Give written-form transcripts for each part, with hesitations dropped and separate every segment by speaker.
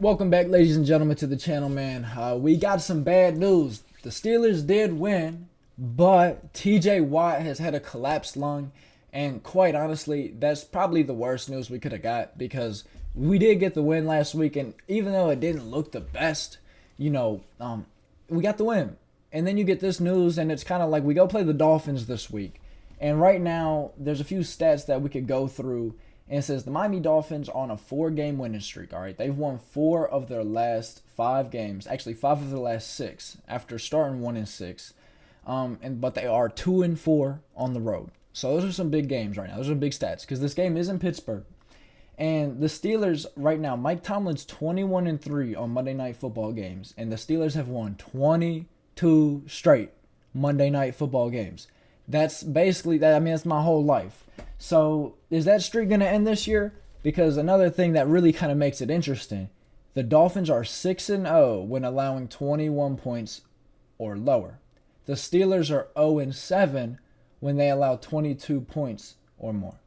Speaker 1: Welcome back, ladies and gentlemen, to the channel, man. We got some bad news. The Steelers did win, but TJ Watt has had a collapsed lung, and quite honestly, that's probably the worst news we could have got because we did get the win last week, and even though it didn't look the best, we got the win. And then you get this news, and it's kind of like we go play the Dolphins this week. And right now, there's a few stats that we could go through. And it says the Miami Dolphins on a 4-game winning streak. All right, they've won 4 of their last 5 games. Actually, 5 of their last 6 after starting 1-6. But they are 2-4 on the road. So those are some big games right now. Those are big stats because this game is in Pittsburgh. And the Steelers right now, Mike Tomlin's 21-3 on Monday Night Football games, and the Steelers have won 22 straight Monday Night Football games. That's basically that. I mean, that's my whole life. So is that streak going to end this year? Because another thing that really kind of makes it interesting, the Dolphins are 6-0 when allowing 21 points or lower. The Steelers are 0-7 when they allow 22 points or more.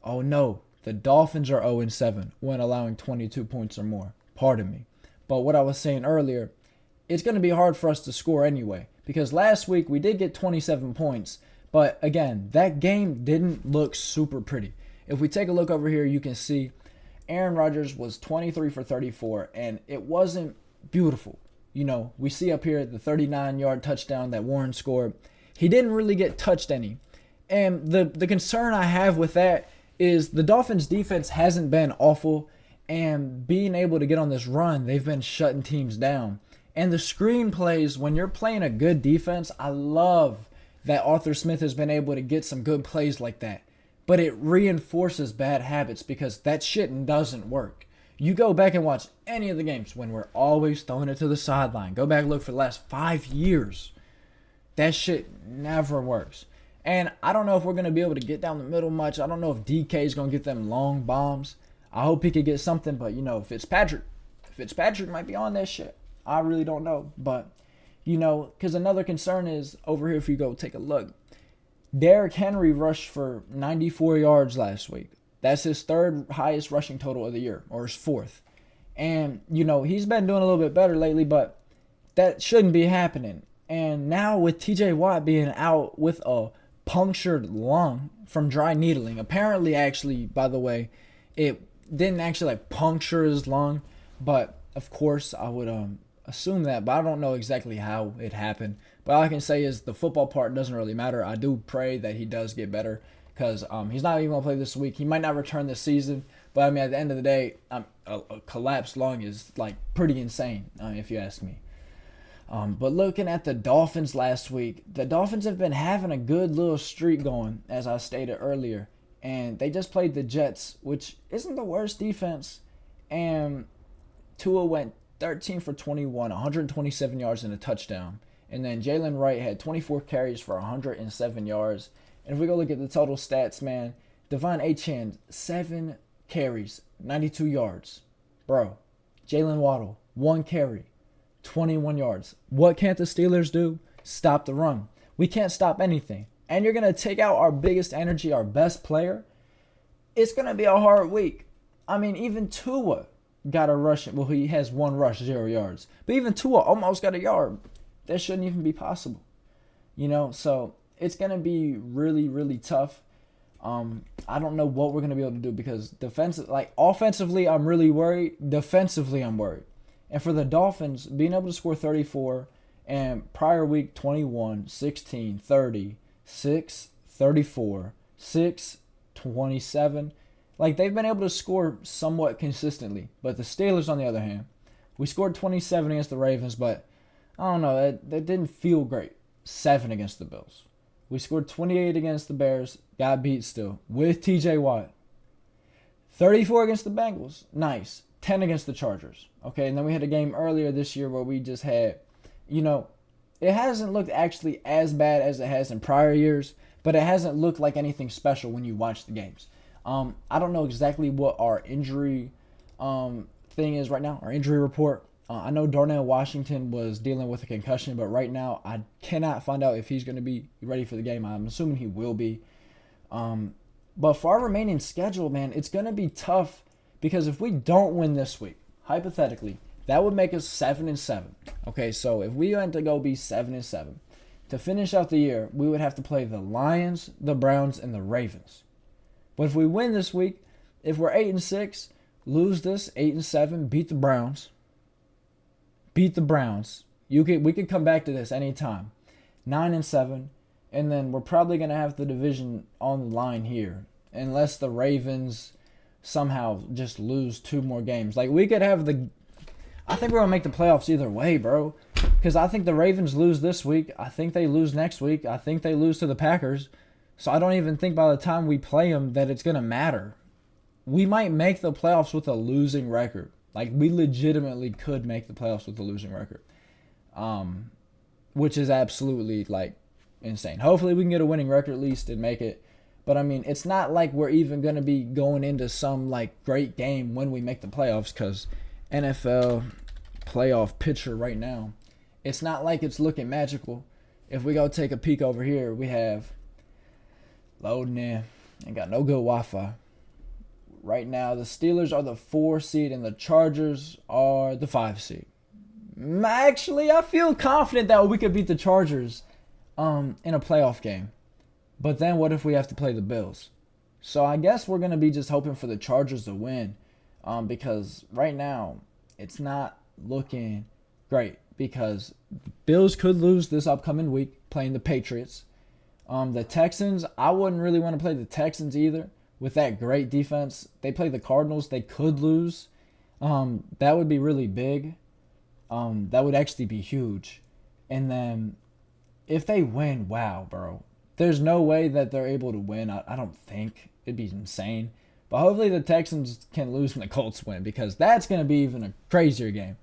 Speaker 1: Oh no, the Dolphins are 0-7 when allowing 22 points or more. Pardon me. But what I was saying earlier, it's going to be hard for us to score anyway. Because last week we did get 27 points. But again, that game didn't look super pretty. If we take a look over here, you can see Aaron Rodgers was 23 for 34. And it wasn't beautiful. You know, we see up here the 39-yard touchdown that Warren scored. He didn't really get touched any. And the concern I have with that is the Dolphins' defense hasn't been awful. And being able to get on this run, they've been shutting teams down. And the screenplays, when you're playing a good defense, I love that Arthur Smith has been able to get some good plays like that. But it reinforces bad habits because that shit doesn't work. You go back and watch any of the games when we're always throwing it to the sideline. Go back and look for the last 5 years. That shit never works. And I don't know if we're going to be able to get down the middle much. I don't know if DK is going to get them long bombs. I hope he could get something, but Fitzpatrick might be on that shit. I really don't know. But, because another concern is over here if you go take a look. Derrick Henry rushed for 94 yards last week. That's his 3rd highest rushing total of the year, or his 4th. And, he's been doing a little bit better lately, but that shouldn't be happening. And now with TJ Watt being out with a punctured lung from dry needling, apparently actually, by the way, it didn't actually puncture his lung, but of course I would assume that, but I don't know exactly how it happened. But all I can say is the football part doesn't really matter. I do pray that he does get better because he's not even going to play this week. He might not return this season, but I mean, at the end of the day, a collapsed lung is pretty insane, if you ask me. But looking at the Dolphins last week, the Dolphins have been having a good little streak going, as I stated earlier. And they just played the Jets, which isn't the worst defense. And Tua went 13 for 21, 127 yards and a touchdown. And then Jalen Wright had 24 carries for 107 yards. And if we go look at the total stats, man, Devon Achane, 7 carries, 92 yards. Bro, Jalen Waddle, 1 carry, 21 yards. What can't the Steelers do? Stop the run. We can't stop anything. And you're going to take out our biggest energy, our best player. It's going to be a hard week. I mean, even Tua got a rush. Well, he has 1 rush, 0 yards. But even Tua almost got a yard. That shouldn't even be possible. So it's going to be really, really tough. I don't know what we're going to be able to do because offensively, I'm really worried. Defensively, I'm worried. And for the Dolphins, being able to score 34 and prior week 21, 16, 30, 6, 34, 6, 27. They've been able to score somewhat consistently. But the Steelers, on the other hand, we scored 27 against the Ravens, but I don't know. That didn't feel great. 7 against the Bills. We scored 28 against the Bears. Got beat still with TJ Watt. 34 against the Bengals. Nice. 10 against the Chargers. Okay, and then we had a game earlier this year where we just had, it hasn't looked actually as bad as it has in prior years, but it hasn't looked like anything special when you watch the games. I don't know exactly what our injury thing is right now, our injury report. I know Darnell Washington was dealing with a concussion, but right now I cannot find out if he's going to be ready for the game. I'm assuming he will be. But for our remaining schedule, man, it's going to be tough Because if we don't win this week, hypothetically, that would make us 7-7. Okay, so if we went to go be 7-7, to finish out the year, we would have to play the Lions, the Browns, and the Ravens. But if we win this week, if we're 8-6, lose this 8-7, beat the Browns. Beat the Browns. We could come back to this anytime. 9-7, and then we're probably gonna have the division on the line here, unless the Ravens somehow just lose 2 more games. Like we could have the. I think we're gonna make the playoffs either way, bro. Because I think the Ravens lose this week. I think they lose next week. I think they lose to the Packers. So I don't even think by the time we play them that it's gonna matter. We might make the playoffs with a losing record. Like we legitimately could make the playoffs with a losing record. Which is absolutely like insane. Hopefully we can get a winning record at least and make it. But I mean, it's not like we're even going to be going into some like great game when we make the playoffs, because NFL playoff picture right now, it's not like it's looking magical. If we go take a peek over here, we have loading in. Ain't got no good Wi-Fi. Right now, the Steelers are the 4 seed and the Chargers are the 5 seed. Actually, I feel confident that we could beat the Chargers in a playoff game. But then what if we have to play the Bills? So I guess we're going to be just hoping for the Chargers to win, because right now it's not looking great, because Bills could lose this upcoming week playing the Patriots. The Texans, I wouldn't really want to play the Texans either with that great defense. They play the Cardinals. They could lose. That would be really big. That would actually be huge. And then if they win, wow, bro. There's no way that they're able to win. I don't think. It'd be insane. But hopefully the Texans can lose and the Colts win, because that's going to be even a crazier game.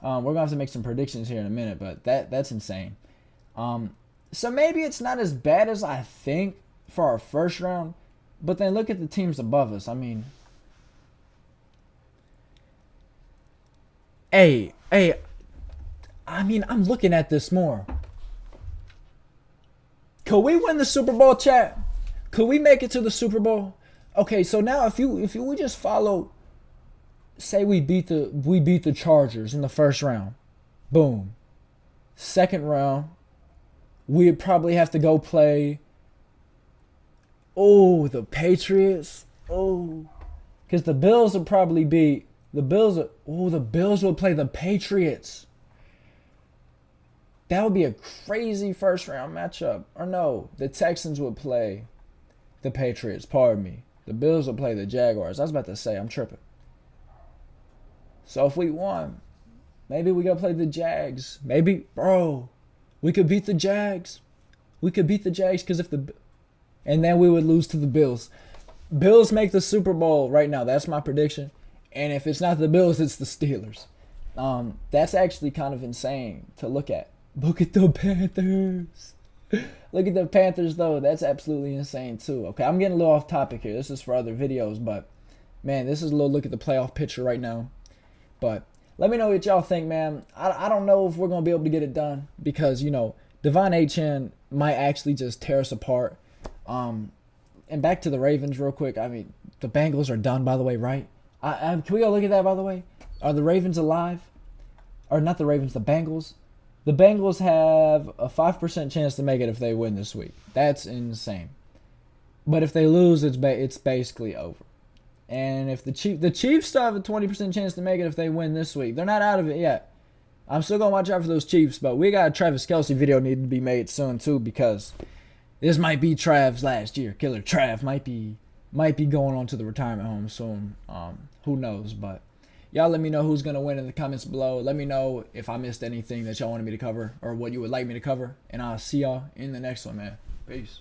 Speaker 1: We're going to have to make some predictions here in a minute, but that's insane. So maybe it's not as bad as I think for our first round, but then look at the teams above us. I mean, I'm looking at this more. Could we win the Super Bowl, chat? Could we make it to the Super Bowl? Okay, so now if we just follow, say we beat the Chargers in the first round. Boom. Second round, we'd probably have to go play the Patriots. Because the Bills would probably beat the Bills. The Bills would play the Patriots. That would be a crazy first round matchup. Or no, the Texans would play the Patriots. Pardon me. The Bills would play the Jaguars. I was about to say, I'm tripping. So if we won, maybe we go play the Jags. Maybe, bro, we could beat the Jags. We could beat the Jags and then we would lose to the Bills. Bills make the Super Bowl right now. That's my prediction. And if it's not the Bills, it's the Steelers. That's actually kind of insane to look at. Look at the Panthers. Look at the Panthers, though. That's absolutely insane, too. Okay, I'm getting a little off topic here. This is for other videos, but, man, this is a little look at the playoff picture right now. But let me know what y'all think, man. I don't know if we're going to be able to get it done because, Devon Achane might actually just tear us apart. And back to the Ravens real quick. I mean, the Bengals are done, by the way, right? Can we go look at that, by the way? Are the Ravens alive? Or not the Ravens, the Bengals? The Bengals have a 5% chance to make it if they win this week. That's insane. But if they lose, it's basically over. And if the Chiefs still have a 20% chance to make it if they win this week. They're not out of it yet. I'm still going to watch out for those Chiefs, but we got a Travis Kelce video need to be made soon too, because this might be Trav's last year. Killer Trav might be going on to the retirement home soon. Who knows, but y'all let me know who's going to win in the comments below. Let me know if I missed anything that y'all wanted me to cover or what you would like me to cover. And I'll see y'all in the next one, man. Peace.